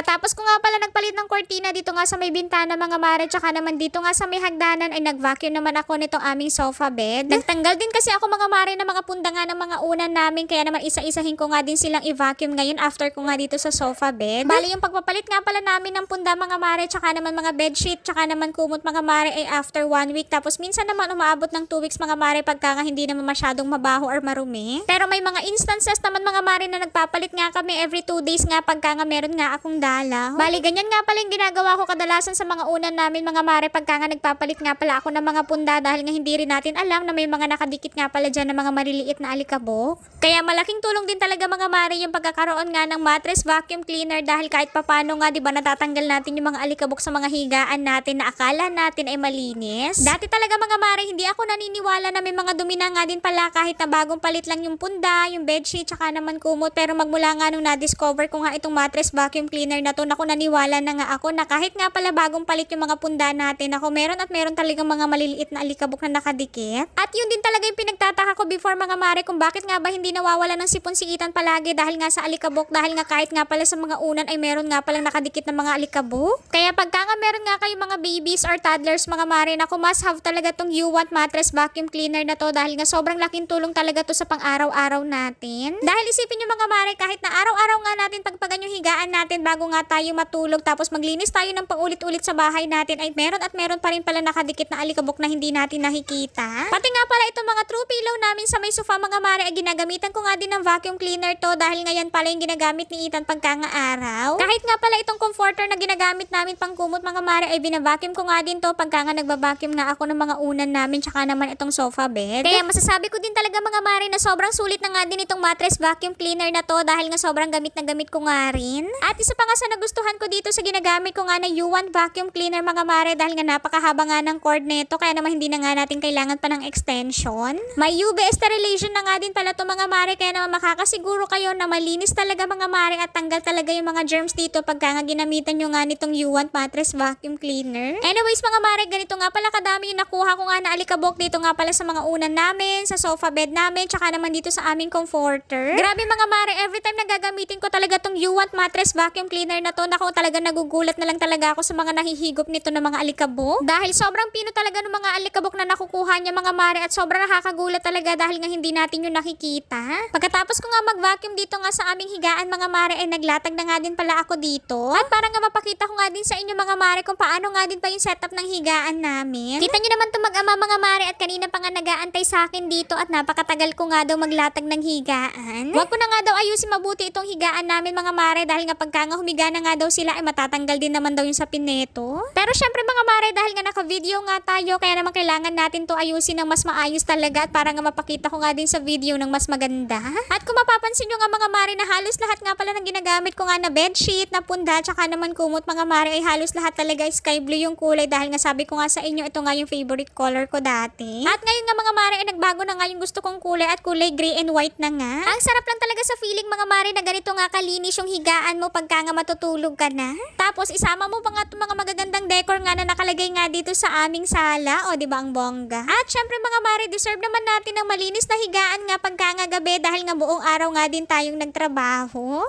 Pagkatapos ko nga pala nagpalit ng kortina dito nga sa may bintana mga mare, tsaka naman dito nga sa may hagdanan ay nag-vacuum naman ako nitong aming sofa bed. Nagtanggal din kasi ako mga mare ng mga punda nga ng mga unan namin, kaya naman isa-isahin ko nga din silang i-vacuum ngayon after ko nga dito sa sofa bed. Bali yung pagpapalit nga pala namin ng punda mga mare, tsaka naman mga bedsheet, tsaka naman kumot mga mare ay after 1 week. Tapos minsan naman umaabot ng 2 weeks mga mare pagka nga hindi naman masyadong mabaho or marumi. Pero may mga instances naman mga mare na nagpapalit nga kami every 2 days nga pagka nga meron nga akong dalaw. Bali ganyan nga pala yung ginagawa ko kadalasan sa mga unan namin mga mare pagka nga nagpapalit nga pala ako ng mga punda, dahil nga hindi rin natin alam na may mga nakadikit nga pala dyan na mga maliliit na alikabok. Kaya malaking tulong din talaga mga mare yung pagkakaroon nga ng mattress vacuum cleaner, dahil kahit papano nga 'di ba natatanggal natin yung mga alikabok sa mga higaan natin na akala natin ay malinis. Dati talaga mga mare hindi ako naniniwala na may mga dumi na nga din pala kahit na bagong palit lang yung punda, yung bedsheet, tsaka naman kumot. Pero magmula nga nung na-discover ko nga itong mattress vacuum cleaner na to, naku naniwala na nga ako na kahit nga pala bagong palit yung mga punda natin, ako meron at meron talagang mga maliliit na alikabok na nakadikit. At yun din talaga yung pinagtataka ko before mga mare kung bakit nga ba hindi nawawala ng sipon si Ethan palagi, dahil nga sa alikabok, dahil nga kahit nga pala sa mga unan ay meron nga palang nakadikit na mga alikabok. Kaya pagka nga meron nga kayo mga babies or toddlers mga mare, naku must have talaga tong You Want mattress vacuum cleaner na to, dahil nga sobrang laking tulong talaga to sa pang-araw-araw natin. Dahil isipin nyo mga mare, kahit na araw-araw nga natin pagpagan yung higaan natin bago nga tayo matulog, tapos maglinis tayo ng paulit-ulit sa bahay natin, ay meron at meron pa rin pala nakadikit na alikabok na hindi natin nakikita. Pati nga pala itong mga throw pillow namin sa may sofa mga mare ay ginagamitan ko nga din ng vacuum cleaner to, dahil ngayon pala yung ginagamit ni Ethan pagka nga araw. Kahit nga pala itong comforter na ginagamit namin pang kumot mga mare ay binavacuum ko nga din to pagka nga nagbabacuum nga ako ng mga unan namin, tsaka naman itong sofa bed. Kaya masasabi ko din talaga mga mare na sobrang sulit na nga din itong mattress vacuum cleaner na to, dahil nga sobrang gamit na gamit ko nga rin. At isa pa nga sa nagustuhan ko dito sa ginagamit ko nga na You Want vacuum cleaner mga mare, dahil nga napakahaba nga ng cord nito, kaya naman hindi na nga natin kailangan pa ng extension. May UV sterilization na nga din pala to mga mare, kaya naman makakasiguro kayo na malinis talaga mga mare at tanggal talaga yung mga germs dito pagka nga ginamitan nyo nga nitong You Want mattress vacuum cleaner. Anyways mga mare, ganito nga pala kadami yung nakuha ko nga na alikabok dito nga pala sa mga unan namin, sa sofa bed namin, tsaka naman dito sa aming comforter. Grabe mga mare, every time nagagamitin ko talaga tong You Want mattress vacuum cleaner na to, naku talaga nagugulat na lang talaga ako sa mga nahihigop nito na mga alikabok. Dahil sobrang pino talaga ng mga alikabok na nakukuha niya mga mare, at sobrang nakakagulat talaga dahil nga hindi natin yung nakikita. Pagkatapos ko nga mag-vacuum dito nga sa aming higaan mga mare ay naglatag na nga din pala ako dito. At para nga mapakita ko nga din sa inyo mga mare kung paano nga din pa yung setup ng higaan namin. Kita nyo naman itong mag-ama mga mare, at kanina pa nga nag-aantay sa akin dito at napakatagal ko nga daw maglatag ng higaan. Huwag ko na nga daw ayusin mabuti itong higaan namin mga mare, dahil nga pagka nga humiga na nga daw sila ay matatanggal din naman daw yung sapin neto. Pero syempre mga mare, dahil nga naka-video nga tayo, kaya naman kailangan natin to ayusin ng mas maayos talaga, at para nga mapakita ko nga din sa video ng mas maganda. At kung mapapansin nyo nga mga mare na halos lahat nga pala ng ginagamit ko nga na bedsheet, na punda, tsaka naman kumot mga mare ay halos lahat talaga sky blue yung kulay, dahil nga sabi ko nga sa inyo ito nga yung favorite color ko dati. At ngayon nga mga mare ay nagbago na nga yung gusto kong kulay, at kulay gray and white na nga. Ang sarap lang talaga sa feeling mga mare na ganito nga kalinis yung higaan mo pagka nga matutulog ka na. Tapos isama mo pa nga itong mga magagandang decor nga na nakalagay nga dito sa aming sala, o diba ang bongga. At syempre mga mare, deserve naman natin ng malinis na higaan nga pagka nga gabi, dahil nga buong araw nga din tayong nagtrabaho.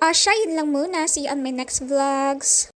Siya, yun lang muna. See you on my next vlogs.